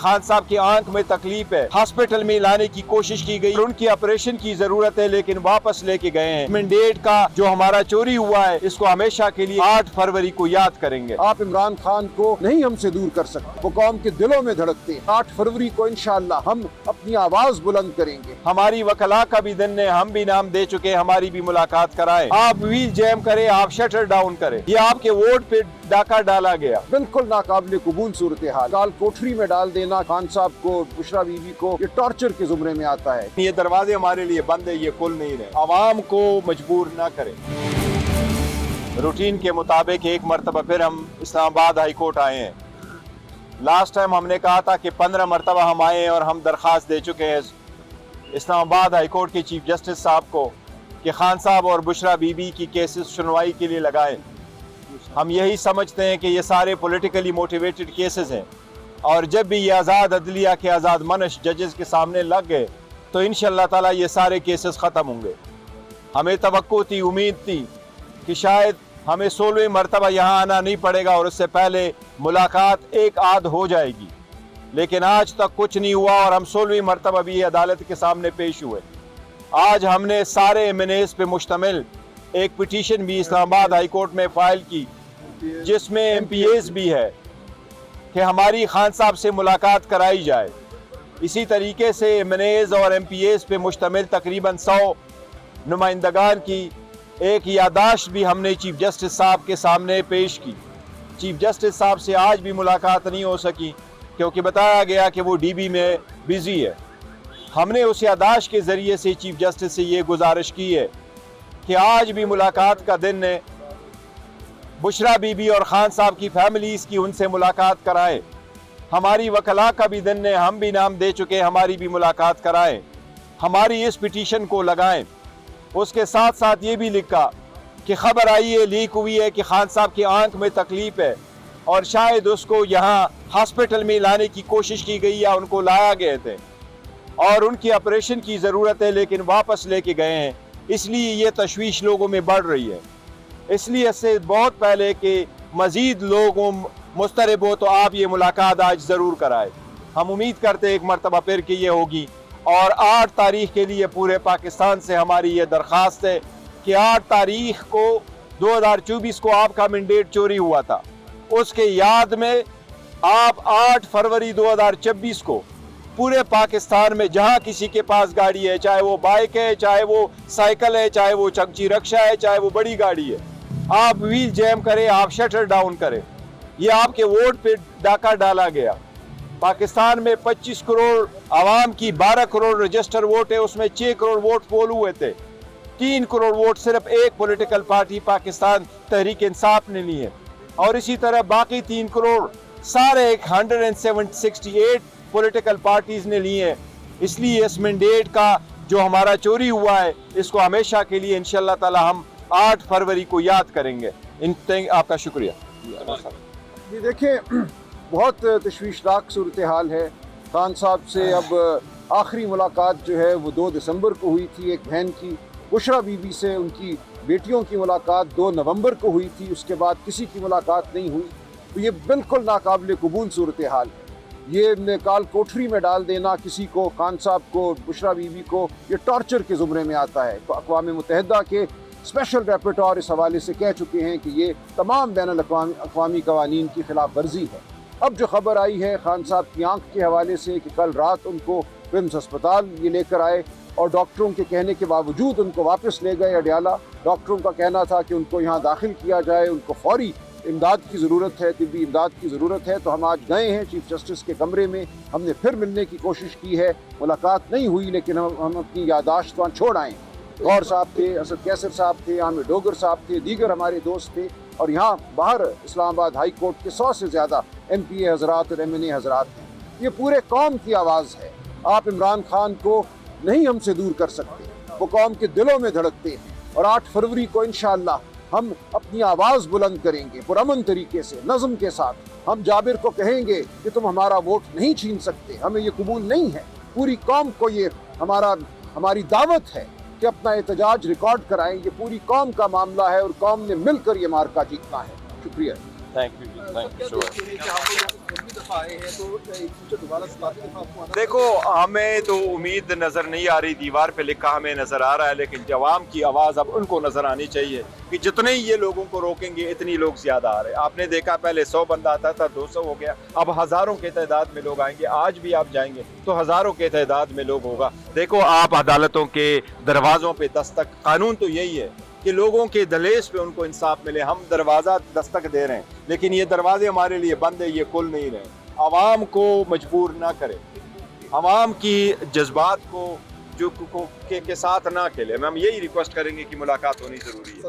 खान साहब की आंख में तकलीफ है, हॉस्पिटल में लाने की कोशिश की गई, उनकी ऑपरेशन की जरूरत है, लेकिन वापस लेके गए हैं। मैंडेट का जो हमारा चोरी हुआ है, इसको हमेशा के लिए 8 फरवरी को याद करेंगे। आप इमरान खान को नहीं हमसे दूर कर सकते, वो कौम के दिलों में धड़कते हैं। 8 फरवरी को इंशाअल्लाह हम अपनी आवाज बुलंद करेंगे। हमारी वकला का भी दिन है, हम भी नाम दे चुके, हमारी भी मुलाकात कराएं। आप व्हील जैम करें, आप शटर डाउन करें, ये आपके वोट पे डाका डाला गया। बिल्कुल नाकाबिले कबूल सूरत हाल। काल कोठरी में डाल देना खान साहब को, बुशरा बीबी को, ये टॉर्चर के जुमरे में आता है। ये दरवाजे हमारे लिए बंद है, ये खुल नहीं रहे। आवाम को मजबूर ना करें। रूटीन के मुताबिक एक मरतबा फिर हम इस्लामाबाद हाई कोर्ट आए हैं। लास्ट टाइम हमने कहा था कि 15 मरतबा हम आए हैं और हम दरख्वास्त दे चुके हैं इस्लामाबाद हाई कोर्ट के चीफ जस्टिस साहब को कि खान साहब और बुशरा बीबी की केसेस सुनवाई के लिए लगाएं। हम यही समझते हैं कि ये सारे पॉलिटिकली मोटिवेटेड केसेस हैं, और जब भी ये आज़ाद अदलिया के आज़ाद मनश जजेस के सामने लग गए तो इंशाअल्लाह ताला ये सारे केसेस ख़त्म होंगे। हमें तवक्को थी, उम्मीद थी कि शायद हमें 16वीं मरतबा यहाँ आना नहीं पड़ेगा और उससे पहले मुलाकात एक आध हो जाएगी, लेकिन आज तक कुछ नहीं हुआ और हम 16वीं मरतबा भी अदालत के सामने पेश हुए। आज हमने सारे एमएनएस पे मुश्तमिल एक पिटीशन भी इस्लामाबाद हाई कोर्ट में फ़ाइल की, जिसमें एमपीएस भी है कि हमारी खान साहब से मुलाकात कराई जाए। इसी तरीके से एमएनएस और एमपीएस पे मुश्तमिल तकरीबन 100 नुमाइंदगान की एक यादाश्त भी हमने चीफ जस्टिस साहब के सामने पेश की। चीफ जस्टिस साहब से आज भी मुलाकात नहीं हो सकी क्योंकि बताया गया कि वो डीबी में बिज़ी है। हमने उस यादाश्त के ज़रिए से चीफ जस्टिस से ये गुजारिश की है कि आज भी मुलाकात का दिन है, बुशरा बीबी और खान साहब की फैमिलीज़ की उनसे मुलाकात कराएं। हमारी वकला का भी दिन है, हम भी नाम दे चुके, हमारी भी मुलाकात कराएं। हमारी इस पिटीशन को लगाएं। उसके साथ साथ ये भी लिखा कि खबर आई है, लीक हुई है कि खान साहब की आंख में तकलीफ है और शायद उसको यहाँ हॉस्पिटल में लाने की कोशिश की गई या उनको लाया गए थे और उनकी ऑपरेशन की ज़रूरत है, लेकिन वापस लेके गए हैं। इसलिए ये तशवीश लोगों में बढ़ रही है। इसलिए इससे बहुत पहले कि मज़ीद लोगों मुस्तरब हो तो आप ये मुलाकात आज ज़रूर कराएं। हम उम्मीद करते हैं एक मरतबा फिर कि ये होगी, और 8 तारीख के लिए पूरे पाकिस्तान से हमारी ये दरख्वास्त है कि 8 तारीख को 2024 को आपका मैंडेट चोरी हुआ था, उसके याद में आप 8 फरवरी 2026 को पूरे पाकिस्तान में जहाँ किसी के पास गाड़ी है, चाहे वो बाइक है, चाहे वो साइकिल है, चाहे वो चमची रक्षा है, चाहे वो बड़ी गाड़ी है, आप व्हील जैम करें, आप शटर डाउन करें। ये आपके वोट पे डाका डाला गया। पाकिस्तान में 25 करोड़ आवाम की 12 करोड़ रजिस्टर वोट है, उसमें 6 करोड़ वोट पोल हुए थे। 3 करोड़ वोट सिर्फ एक पॉलिटिकल पार्टी पाकिस्तान तहरीक इंसाफ ने ली है, और इसी तरह बाकी 3 करोड़ सारे 168 पॉलिटिकल पार्टीज ने ली है। इसलिए इस मैंडेट का जो हमारा चोरी हुआ है, इसको हमेशा के लिए इंशाअल्लाह ताला हम 8 फरवरी को याद करेंगे। आपका शुक्रिया। ये देखें, बहुत तशवीशनाक सूरत हाल है। खान साहब से अब आखिरी मुलाकात जो है वो 2 दिसंबर को हुई थी एक बहन की। बुशरा बीबी से उनकी बेटियों की मुलाकात 2 नवंबर को हुई थी, उसके बाद किसी की मुलाकात नहीं हुई। तो ये बिल्कुल नाकाबिले कबूल सूरत हाल है। ये काल कोठरी में डाल देना किसी को, खान साहब को, बुशरा बीबी को, ये टॉर्चर के ज़ुमरे में आता है। तो अक़वाम मुत्तहिदा के स्पेशल रेपरेटोर इस हवाले से कह चुके हैं कि ये तमाम बैनुल अक़वामी क़वानीन की खिलाफ वर्जी है। अब जो खबर आई है खान साहब की आंख के हवाले से कि कल रात उनको विम्स अस्पताल ये लेकर आए और डॉक्टरों के कहने के बावजूद उनको वापस ले गए अडयाला। डॉक्टरों का कहना था कि उनको यहाँ दाखिल किया जाए, उनको फौरी इमदाद की ज़रूरत है, तिब्बी इमदाद की ज़रूरत है। तो हम आज गए हैं चीफ जस्टिस के कमरे में, हमने फिर मिलने की कोशिश की है, मुलाकात नहीं हुई, लेकिन हम अपनी यादाश्त वहाँ छोड़ आए। गौर साहब थे, असद कैसर साहब थे, आमिर डोगर साहब थे, दीगर हमारे दोस्त थे, और यहाँ बाहर इस्लामाबाद हाई कोर्ट के 100 से ज़्यादा MPA हजरात और MNA हजरात हैं। ये पूरे कौम की आवाज़ है। आप इमरान खान को नहीं हमसे दूर कर सकते, वो कौम के दिलों में धड़कते हैं। और 8 फरवरी को इंशाअल्लाह हम अपनी आवाज़ बुलंद करेंगे पुरअमन तरीके से, नज़म के साथ। हम जाबिर को कहेंगे कि तुम हमारा वोट नहीं छीन सकते, हमें ये कबूल नहीं है। पूरी कौम को ये हमारी दावत है कि अपना एहतजाज रिकॉर्ड कराएं। ये पूरी कौम का मामला है और कौम ने मिलकर ये मार्का जीतना है। शुक्रिया। Thank you. दफ़ा आए हैं तो फ्यूचर दोबारा से बाकी दफ़ा आपको आना देखो हमें तो उम्मीद नज़र नहीं आ रही, दीवार पे लिखा हमें नज़र आ रहा है, लेकिन जवाम की आवाज़ अब उनको नज़र आनी चाहिए कि जितने ही ये लोगों को रोकेंगे इतनी लोग ज़्यादा आ रहे हैं। आपने देखा पहले 100 बंदा आता था, 200 हो गया, अब हज़ारों के तादाद में लोग आएंगे। आज भी आप जाएंगे तो हज़ारों के तादाद में लोग होगा। देखो आप अदालतों के दरवाज़ों पे दस्तक, कानून तो यही है कि लोगों के दलेस पे उनको इंसाफ मिले। हम दरवाज़ा दस्तक दे रहे हैं, लेकिन ये दरवाजे हमारे लिए बंद है, ये खुल नहीं रहे। आवाम को मजबूर ना करें, आवाम की जज्बात को के साथ ना खेले। हम यही रिक्वेस्ट करेंगे कि मुलाकात होनी ज़रूरी है।